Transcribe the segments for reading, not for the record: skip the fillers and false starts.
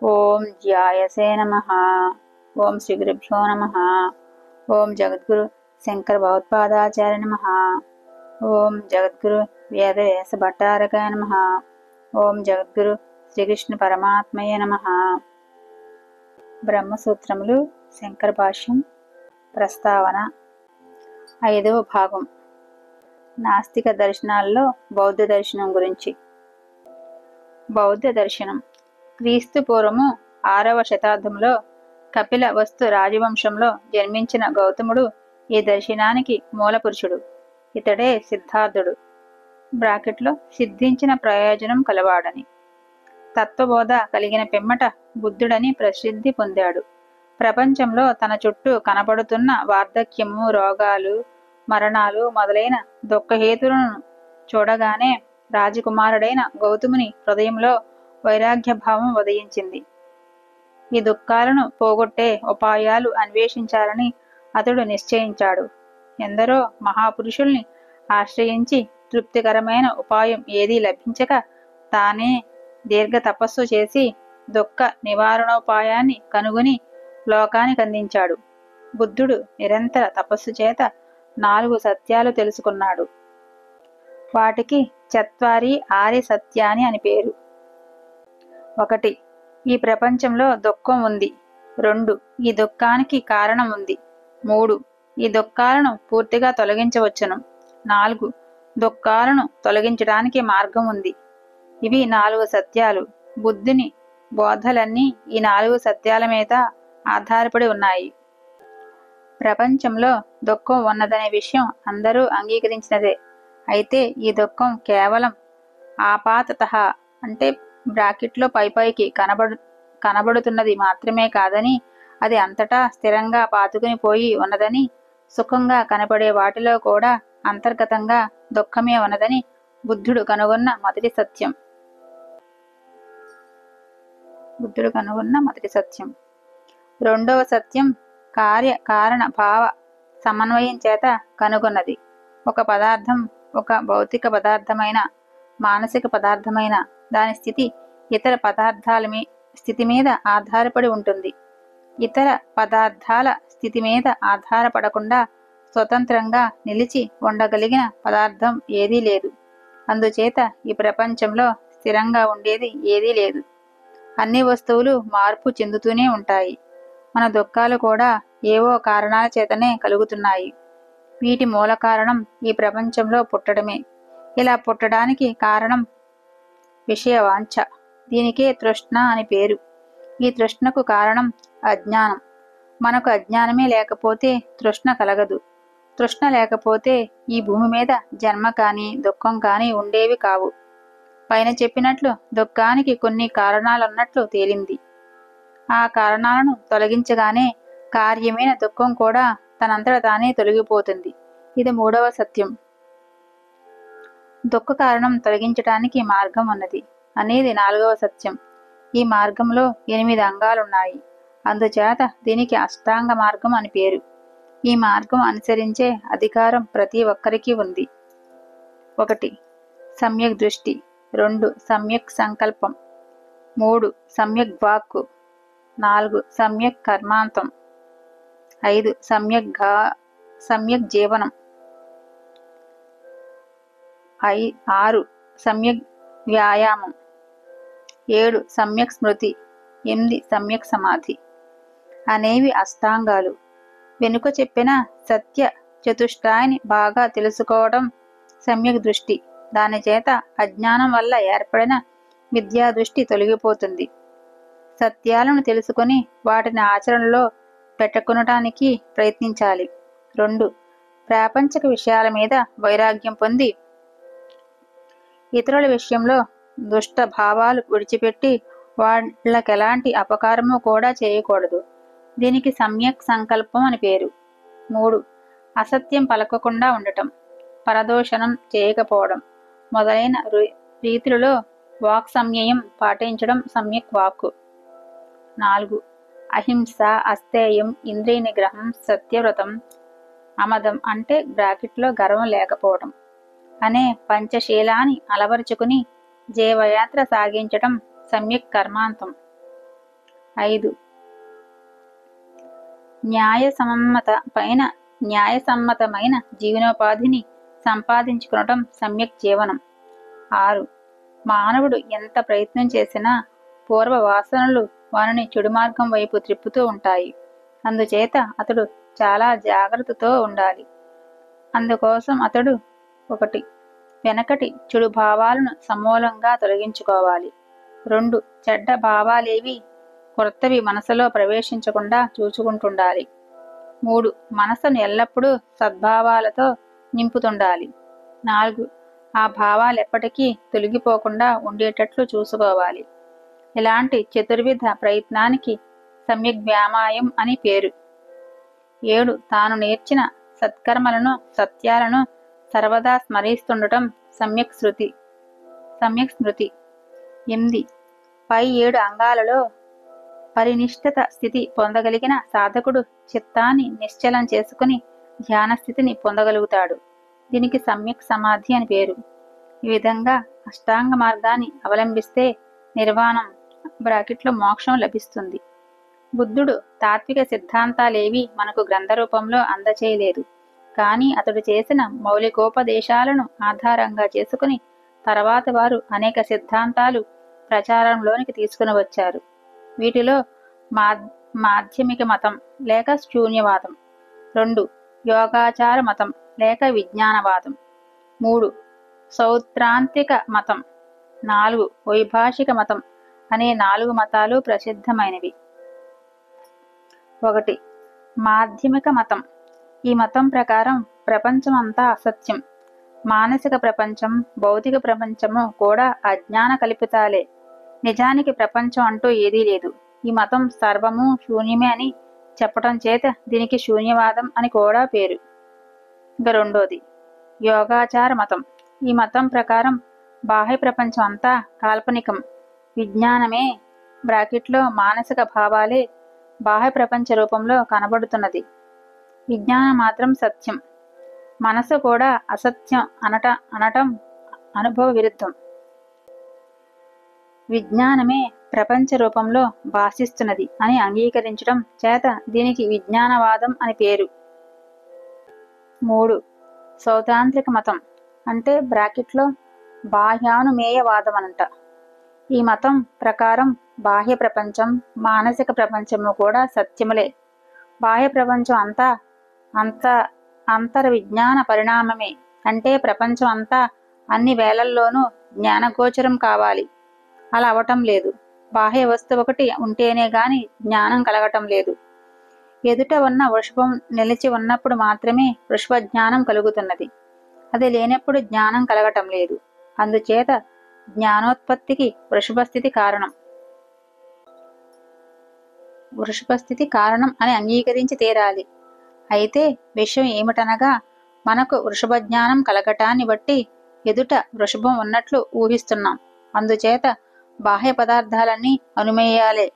ఓం ధ్యాయసే నమః. ఓం శ్రీ గురుభ్యో నమః. ఓం జగద్గురు శంకర భగవత్పాదాచార్య నమః. ఓం జగద్గురు వేదవ్యాస భట్టారకాయ నమః. ఓం జగద్గురు శ్రీకృష్ణ పరమాత్మయే నమః. బ్రహ్మసూత్రములు శంకర భాష్యం ప్రస్తావన 5వ భాగం. నాస్తిక దర్శనాల్లో బౌద్ధ దర్శనం గురించి. బౌద్ధ దర్శనం క్రీస్తు పూర్వము 6వ శతాబ్దంలో కపిల వస్తు రాజవంశంలో జన్మించిన గౌతముడు ఈ దర్శనానికి మూలపురుషుడు. ఇతడే సిద్ధార్థుడు బ్రాకెట్లో సిద్ధించిన ప్రయోజనం కలవాడని, తత్వబోధ కలిగిన పిమ్మట బుద్ధుడని ప్రసిద్ధి పొందాడు. ప్రపంచంలో తన చుట్టూ కనబడుతున్న వార్ధక్యము, రోగాలు, మరణాలు మొదలైన దుఃఖహేతులను చూడగానే రాజకుమారుడైన గౌతముని హృదయంలో వైరాగ్య భావం ఉదయించింది. ఈ దుఃఖాలను పోగొట్టే ఉపాయాలు అన్వేషించాలని అతడు నిశ్చయించాడు. ఎందరో మహాపురుషుల్ని ఆశ్రయించి తృప్తికరమైన ఉపాయం ఏదీ లభించక తానే దీర్ఘ తపస్సు చేసి దుఃఖ నివారణోపాయాన్ని కనుగొని లోకానికి అందించాడు. బుద్ధుడు నిరంతర తపస్సు చేత 4 సత్యాలు తెలుసుకున్నాడు. వాటికి చత్వారి ఆర్య సత్యాని అని పేరు. 1. ఈ ప్రపంచంలో దుఃఖం ఉంది. 2. ఈ దుఃఖానికి కారణం ఉంది. 3. ఈ దుఃఖాలను పూర్తిగా తొలగించవచ్చును. 4. దుఃఖాలను తొలగించడానికి మార్గం ఉంది. ఇవి 4 సత్యాలు. బుద్ధుని బోధలన్నీ ఈ 4 సత్యాల మీద ఆధారపడి ఉన్నాయి. ప్రపంచంలో దుఃఖం ఉన్నదనే విషయం అందరూ అంగీకరించినదే. అయితే ఈ దుఃఖం కేవలం ఆపాతతః అంటే బ్రాకెట్లో పైపైకి కనబడుతున్నది మాత్రమే కాదని, అది అంతటా స్థిరంగా పాతుకుని పోయి ఉన్నదని, సుఖంగా కనపడే వాటిలో కూడా అంతర్గతంగా దుఃఖమే ఉన్నదని బుద్ధుడు కనుగొన్న మొదటి సత్యం. 2వ సత్యం కార్య కారణ భావ సమన్వయం చేత కనుగొన్నది. ఒక పదార్థం ఒక భౌతిక పదార్థమైన, మానసిక పదార్థమైన దాని స్థితి ఇతర పదార్థాల స్థితి మీద ఆధారపడి ఉంటుంది. ఇతర పదార్థాల స్థితి మీద ఆధారపడకుండా స్వతంత్రంగా నిలిచి ఉండగలిగిన పదార్థం ఏదీ లేదు. అందుచేత ఈ ప్రపంచంలో స్థిరంగా ఉండేది ఏదీ లేదు. అన్ని వస్తువులు మార్పు చెందుతూనే ఉంటాయి. మన దుఃఖాలు కూడా ఏవో కారణాల చేతనే కలుగుతున్నాయి. వీటి మూల కారణం ఈ ప్రపంచంలో పుట్టడమే. ఇలా పుట్టడానికి కారణం విషయవాంఛ. దీనికే తృష్ణ అని పేరు. ఈ తృష్ణకు కారణం అజ్ఞానం. మనకు అజ్ఞానమే లేకపోతే తృష్ణ కలగదు. తృష్ణ లేకపోతే ఈ భూమి మీద జన్మ కానీ దుఃఖం కానీ ఉండేవి కావు. పైన చెప్పినట్లు దుఃఖానికి కొన్ని కారణాలున్నట్లు తేలింది. ఆ కారణాలను తొలగించగానే కార్యమైన దుఃఖం కూడా తనంతట తానే తొలగిపోతుంది. ఇది 3వ సత్యం. దుఃఖ కారణం తొలగించటానికి మార్గం ఉన్నది అనేది 4వ సత్యం. ఈ మార్గంలో 8 అంగాలున్నాయి. అందుచేత దీనికి అష్టాంగ మార్గం అని పేరు. ఈ మార్గం అనుసరించే అధికారం ప్రతి ఒక్కరికి ఉంది. 1. సమ్యక్ దృష్టి. 2. సమ్యక్ సంకల్పం. 3. సమ్యక్ వాక్కు. 4. సమ్యక్ కర్మాంతం. 5. సమ్యక్ జీవనం. 6. సమ్యక్ వ్యాయామం. 7. సమ్యక్ స్మృతి. 8. సమ్యక్ సమాధి అనేవి అష్టాంగాలు. వెనుక చెప్పిన సత్య చతుష్టాయిని బాగా తెలుసుకోవడం సమ్యక్ దృష్టి. దాని చేత అజ్ఞానం వల్ల ఏర్పడిన విద్యా దృష్టి తొలగిపోతుంది. సత్యాలను తెలుసుకొని వాటిని ఆచరణలో పెట్టుకొనటానికి ప్రయత్నించాలి. 2. ప్రాపంచిక విషయాల మీద వైరాగ్యం పొంది ఇతరుల విషయంలో దుష్ట భావాలు విడిచిపెట్టి వాళ్ళకెలాంటి అపకారము కూడా చేయకూడదు. దీనికి సమ్యక్ సంకల్పం అని పేరు. 3. అసత్యం పలకకుండా ఉండటం, పరదోషణం చేయకపోవడం మొదలైన రీతులలో వాక్ సంయయం పాటించడం సమ్యక్ వాక్కు. 4. అహింస, అస్థేయం, ఇంద్రియ నిగ్రహం, సత్యవ్రతం, అమదం అంటే బ్రాకెట్లో గర్వం లేకపోవడం అనే పంచశీలాన్ని అలవరుచుకుని జీవయాత్ర సాగించటం సమ్యక్ కర్మాంతం. 5. న్యాయసమ్మతమైన జీవనోపాధిని సంపాదించుకోవటం సమ్యక్ జీవనం. 6. మానవుడు ఎంత ప్రయత్నం చేసినా పూర్వ వాసనలు వారిని చెడు మార్గం వైపు త్రిప్పుతూ ఉంటాయి. అందుచేత అతడు చాలా జాగ్రత్తతో ఉండాలి. అందుకోసం అతడు 1. వెనకటి చెడు భావాలను సమూలంగా తొలగించుకోవాలి. 2. చెడ్డ భావాలేవి కొత్తవి మనసులో ప్రవేశించకుండా చూసుకుంటుండాలి. 3. మనసును ఎల్లప్పుడూ సద్భావాలతో నింపుతుండాలి. 4. ఆ భావాలెప్పటికీ తొలగిపోకుండా ఉండేటట్లు చూసుకోవాలి. ఇలాంటి చతుర్విధ ప్రయత్నానికి సమ్యక్ వ్యాయామం అని పేరు. 7. తాను నేర్చిన సత్కర్మలను సత్యాలను సర్వదా స్మరిస్తుండటం సమ్యక్ స్మృతి. 8. పై 7 అంగాలలో పరినిష్ఠిత స్థితి పొందగలిగిన సాధకుడు చిత్తాన్ని నిశ్చలం చేసుకుని ధ్యాన స్థితిని పొందగలుగుతాడు. దీనికి సమ్యక్ సమాధి అని పేరు. ఈ విధంగా అష్టాంగ మార్గాన్ని అవలంబిస్తే నిర్వాణం మోక్షం లభిస్తుంది. బుద్ధుడు తాత్విక సిద్ధాంతాలేవి మనకు గ్రంథ రూపంలో అందచేయలేదు. కానీ అతడు చేసిన మౌలికోపదేశాలను ఆధారంగా చేసుకుని తర్వాత వారు అనేక సిద్ధాంతాలు ప్రచారంలోనికి తీసుకుని వచ్చారు. వీటిలో మాధ్యమిక మతం లేక శూన్యవాదం, 2. యోగాచార మతం లేక విజ్ఞానవాదం, 3. సౌత్రాంతిక మతం, 4. వైభాషిక మతం అనే 4 మతాలు ప్రసిద్ధమైనవి. 1. మాధ్యమిక మతం. ఈ మతం ప్రకారం ప్రపంచం అంతా అసత్యం. మానసిక ప్రపంచం, భౌతిక ప్రపంచము కూడా అజ్ఞాన కల్పితాలే. నిజానికి ప్రపంచం అంటూ ఏదీ లేదు. ఈ మతం సర్వము శూన్యమే అని చెప్పటం చేత దీనికి శూన్యవాదం అని కూడా పేరు. ఇంకా 2. యోగాచార మతం. ఈ మతం ప్రకారం బాహ్య ప్రపంచం అంతా కాల్పనికం. విజ్ఞానమే మానసిక భావాలే బాహ్య ప్రపంచ రూపంలో కనబడుతున్నది. విజ్ఞానం మాత్రం సత్యం. మనసు కూడా అసత్యం అనటం అనుభవ విరుద్ధం. విజ్ఞానమే ప్రపంచ రూపంలో భాషిస్తున్నది అని అంగీకరించడం చేత దీనికి విజ్ఞానవాదం అని పేరు. 3. సౌతాంత్రిక మతం అంటే బాహ్యానుమేయవాదం అనంట. ఈ మతం ప్రకారం బాహ్య ప్రపంచం, మానసిక ప్రపంచము కూడా సత్యములే. బాహ్య ప్రపంచం అంతా అంతర విజ్ఞాన పరిణామమే. అంటే ప్రపంచం అంతా అన్ని వేళల్లోనూ జ్ఞానగోచరం కావాలి. అలా అవటం లేదు. బాహ్య వస్తువు ఒకటి ఉంటేనే గాని జ్ఞానం కలగటం లేదు. ఎదుట ఉన్న వృషభం నిలిచి ఉన్నప్పుడు మాత్రమే వృషభ జ్ఞానం కలుగుతున్నది. అది లేనప్పుడు జ్ఞానం కలగటం లేదు. అందుచేత జ్ఞానోత్పత్తికి వృషభస్థితి కారణం అని అంగీకరించి తీరాలి. అయితే విషయం ఏమిటనగా మనకు వృషభ జ్ఞానం కలగటాన్ని బట్టి ఎదుట వృషభం ఉన్నట్లు ఊహిస్తున్నాం. అందుచేత బాహ్య పదార్థాలన్నీ అనుమేయాలే.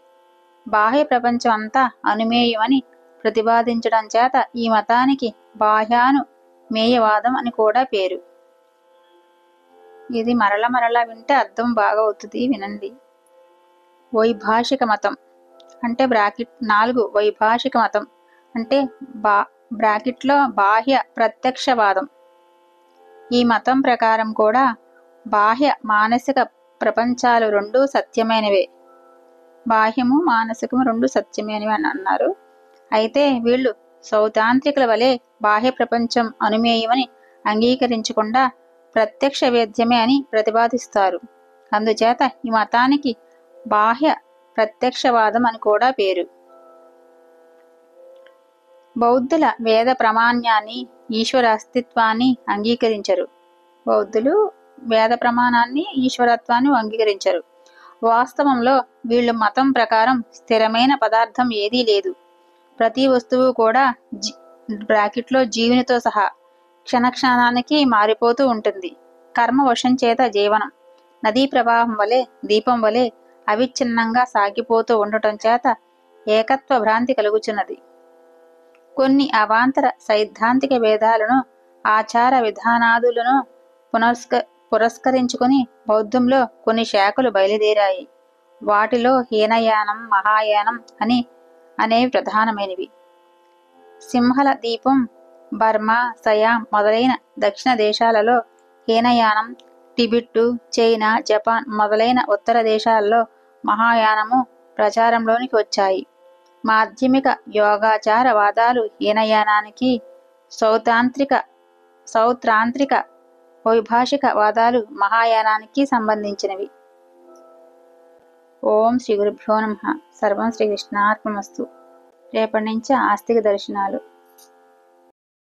బాహ్య ప్రపంచం అంతా అనుమేయమని ప్రతిపాదించడం చేత ఈ మతానికి బాహ్యానుమేయవాదం అని కూడా పేరు. ఇది మరల వింటే అర్థం బాగా అవుతుంది, వినండి. వైభాషిక మతం అంటే 4. వైభాషిక మతం అంటే బాహ్య ప్రత్యక్షవాదం. ఈ మతం ప్రకారం కూడా బాహ్య మానసిక ప్రపంచాలు రెండూ సత్యమైనవే. బాహ్యము మానసికము రెండు సత్యమైనవి అని అన్నారు. అయితే వీళ్ళు సౌతాంత్రికుల వలె బాహ్య ప్రపంచం అనుమేయమని అంగీకరించకుండా ప్రత్యక్ష వేద్యమే అని ప్రతిపాదిస్తారు. అందుచేత ఈ మతానికి బాహ్య ప్రత్యక్షవాదం అని కూడా పేరు. బౌద్ధుల వేద ప్రామాణ్యాన్ని, ఈశ్వర అస్తిత్వాన్ని అంగీకరించరు. బౌద్ధులు వేద ప్రమాణాన్ని, ఈశ్వరత్వాన్ని అంగీకరించరు. వాస్తవంలో వీళ్ళు మతం ప్రకారం స్థిరమైన పదార్థం ఏదీ లేదు. ప్రతి వస్తువు కూడా జీవునితో సహా క్షణక్షణానికి మారిపోతూ ఉంటుంది. కర్మ వశం చేత జీవనం నదీ ప్రవాహం వలె, దీపం వలె అవిచ్ఛిన్నంగా సాగిపోతూ ఉండటం చేత ఏకత్వ భ్రాంతి కలుగుచున్నది. కొన్ని అవాంతర సైద్ధాంతిక భేదాలను, ఆచార విధానాదులను పురస్కరించుకుని బౌద్ధంలో కొన్ని శాఖలు బయలుదేరాయి. వాటిలో హీనయానం, మహాయానం అనేవి ప్రధానమైనవి. సింహల దీపం, బర్మా, సయాం మొదలైన దక్షిణ దేశాలలో హీనయానం, టిబెట్టు, చైనా, జపాన్ మొదలైన ఉత్తర దేశాలలో మహాయానము ప్రచారంలోనికి వచ్చాయి. మాధ్యమిక యోగాచార వాదాలు హీనయానానికి, సౌత్రాంత్రిక వైభాషిక వాదాలు మహాయానానికి సంబంధించినవి. ఓం శ్రీ గురుభ్యో నమః. సర్వం శ్రీకృష్ణార్పణమస్తు. రేపటి నుంచి ఆస్తిక దర్శనాలు.